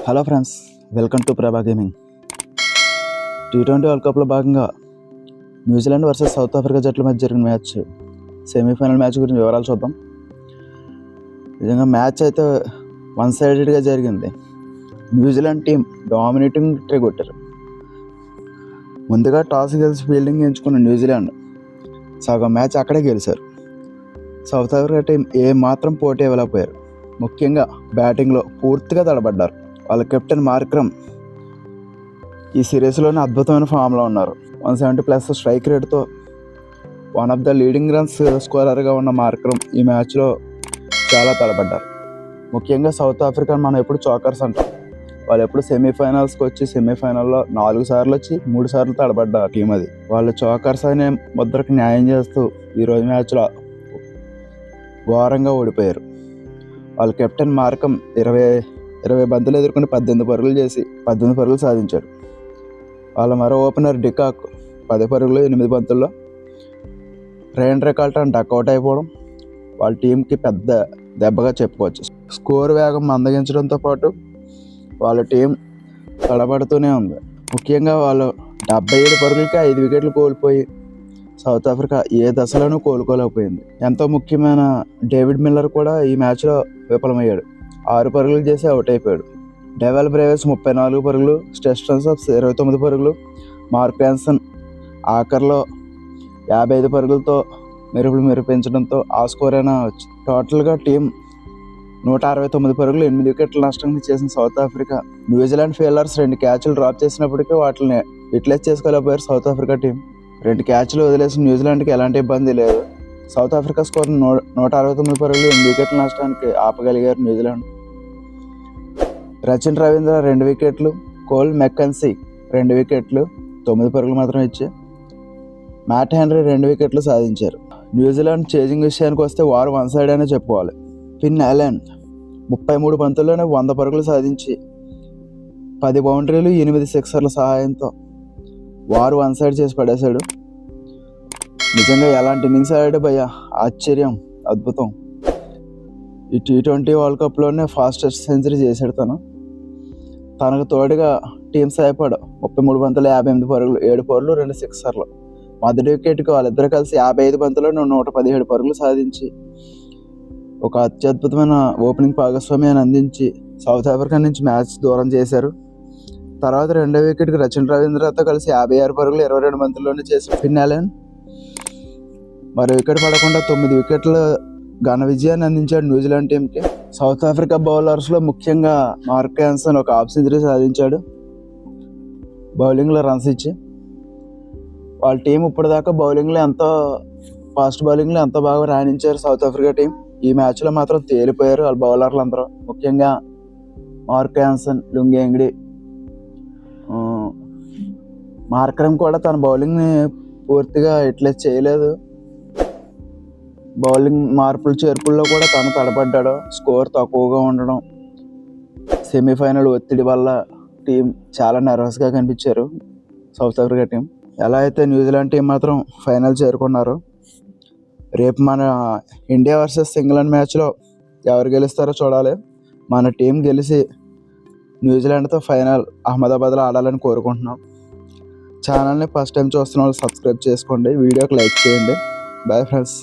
Hello friends, welcome to ప్రభా gaming. T20 world కప్లో భాగంగా న్యూజిలాండ్ వర్సెస్ సౌత్ ఆఫ్రికా జట్ల మధ్య జరిగిన మ్యాచ్ సెమీఫైనల్ మ్యాచ్ గురించి వివరాలు చూద్దాం. నిజంగా మ్యాచ్ అయితే వన్ సైడెడ్గా జరిగింది. న్యూజిలాండ్ టీం డామినేటింగ్ ట్రై కొట్టారు. ముందుగా టాస్ గెలిచి ఫీల్డింగ్ ఎంచుకున్న న్యూజిలాండ్ సగం మ్యాచ్ అక్కడే గెలిచారు. సౌత్ ఆఫ్రికా టీం ఏమాత్రం పోటీ ఇవ్వలేకపోయారు. ముఖ్యంగా బ్యాటింగ్లో పూర్తిగా తడబడ్డారు. వాళ్ళ కెప్టెన్ మార్క్రమ్ ఈ సిరీస్లోనే అద్భుతమైన ఫామ్లో ఉన్నారు. 170+ స్ట్రైక్ రేట్తో one of the leading runs స్కోరర్గా ఉన్న మార్క్రమ్ ఈ మ్యాచ్లో చాలా తడబడ్డారు. ముఖ్యంగా సౌత్ ఆఫ్రికా మనం ఎప్పుడు చోకర్స్ అంటాం. వాళ్ళు ఎప్పుడు సెమీఫైనల్స్కి వచ్చి సెమీఫైనల్లో 4 సార్లు వచ్చి 3 సార్లు తడబడ్డ టీం అది. వాళ్ళు చోకర్స్ అనే ముద్రకు న్యాయం చేస్తూ ఈరోజు మ్యాచ్లో ఘోరంగా ఓడిపోయారు. వాళ్ళ కెప్టెన్ మార్క్రమ్ 20 బంతులు ఎదుర్కొని 18 పరుగులు చేసి 18 పరుగులు సాధించాడు. వాళ్ళ మరో ఓపెనర్ డికాక్ 10 పరుగులు 8 బంతుల్లో. రేన్ రికాల్టన్ డక్అవుట్ అయిపోవడం వాళ్ళ టీంకి పెద్ద దెబ్బగా చెప్పుకోవచ్చు. స్కోర్ వేగం మందగించడంతో పాటు వాళ్ళ టీం తడబడుతూనే ఉంది. ముఖ్యంగా వాళ్ళు 77 పరుగులకి 5 వికెట్లు కోల్పోయి సౌత్ ఆఫ్రికా ఏ దశలోనూ కోలుకోలేకపోయింది. ఎంతో ముఖ్యమైన డేవిడ్ మిల్లర్ కూడా ఈ మ్యాచ్లో విఫలమయ్యాడు. 6 పరుగులు చేసి అవుట్ అయిపోయాడు. డెవెల్ బ్రేవెస్ 34 పరుగులు, స్టెస్టన్సన్ 29 పరుగులు, మార్క్ యాన్సన్ ఆఖరిలో 55 పరుగులతో మెరిపించడంతో ఆ స్కోర్ అయినా వచ్చింది. టోటల్గా టీం 169 పరుగులు 8 వికెట్ల నష్టంగా చేసిన సౌత్ ఆఫ్రికా. న్యూజిలాండ్ ఫీల్డర్స్ 2 క్యాచ్లు డ్రాప్ చేసినప్పటికీ వాటిని యూటిలైజ్ చేసుకోలేకపోయారు సౌత్ ఆఫ్రికా టీం. 2 క్యాచ్లు వదిలేసిన న్యూజిలాండ్కి ఎలాంటి ఇబ్బంది లేదు. సౌత్ ఆఫ్రికా స్కోర్ 169 పరుగులు 8 వికెట్ల నష్టానికి ఆపగలిగారు న్యూజిలాండ్. రచిన్ రవీంద్ర 2 వికెట్లు, కోల్ మెక్కన్సీ 2 వికెట్లు 9 పరుగులు మాత్రం ఇచ్చి మ్యాట్ హెన్రీ 2 వికెట్లు సాధించారు. న్యూజిలాండ్ చేజింగ్ విషయానికి వస్తే వారు వన్ సైడ్ అనే చెప్పుకోవాలి. ఫిన్ అలెన్ 33 బంతుల్లోనే 100 పరుగులు సాధించి 10 బౌండరీలు 8 సిక్సర్ల సహాయంతో వారు వన్ సైడ్ చేసి పడేశాడు. నిజంగా ఎలాంటి ఇన్నింగ్స్ ఆడాడు భయ్యా, ఆశ్చర్యం, అద్భుతం. ఈ T20 వరల్డ్ కప్లోనే ఫాస్టెస్ట్ సెంచరీ చేశాడు తనకు తోడుగా టీం సహాయపడు 33 బంతులు 58 పరుగులు 7 పరుగులు 2 సిక్సర్లు. మొదటి వికెట్కి వాళ్ళిద్దరు కలిసి 55 బంతుల్లో 117 పరుగులు సాధించి ఒక అత్యద్భుతమైన ఓపెనింగ్ భాగస్వామ్యాన్ని అందించి సౌత్ ఆఫ్రికా నుంచి మ్యాచ్ దూరం చేశారు. తర్వాత రెండో వికెట్కి రచిన్ రవీంద్రతో కలిసి 56 పరుగులు 22 బంతుల్లోనే చేసి ఫిన్ అలెన్ మరో వికెట్ పడకుండా 9 వికెట్ల ఘన విజయాన్ని అందించాడు న్యూజిలాండ్ టీంకి. సౌత్ ఆఫ్రికా బౌలర్స్లో ముఖ్యంగా మార్క్ యాన్సన్ ఒక హాఫ్ సెంచరీ సాధించాడు బౌలింగ్లో రన్స్ ఇచ్చి. వాళ్ళ టీం ఇప్పటిదాకా బౌలింగ్లో ఫాస్ట్ బౌలింగ్లో ఎంతో బాగా రాణించారు సౌత్ ఆఫ్రికా టీం. ఈ మ్యాచ్లో మాత్రం తేలిపోయారు వాళ్ళ బౌలర్లు అందరూ. ముఖ్యంగా mark Jansen, Lungi Ngidi, Markram కూడా తన బౌలింగ్ని పూర్తిగా యూటిలైజ్ చేయలేదు. బౌలింగ్ మార్పులు చేర్పుల్లో కూడా తను తడబడ్డాడు. స్కోర్ తక్కువగా ఉండడం, సెమీఫైనల్ ఒత్తిడి వల్ల టీం చాలా నర్వస్గా కనిపించారు సౌత్ ఆఫ్రికా టీం. ఎలా అయితే న్యూజిలాండ్ టీం మాత్రం ఫైనల్ చేరుకున్నారు. రేపు మన ఇండియా వర్సెస్ ఇంగ్లాండ్ మ్యాచ్లో ఎవరు గెలుస్తారో చూడాలి. మన టీం గెలిచి న్యూజిలాండ్తో ఫైనల్ అహ్మదాబాద్లో ఆడాలని కోరుకుంటున్నాం. ఛానల్ని ఫస్ట్ టైం చూస్తున్న వాళ్ళు సబ్స్క్రైబ్ చేసుకోండి, వీడియోకి లైక్ చేయండి. Bye friends.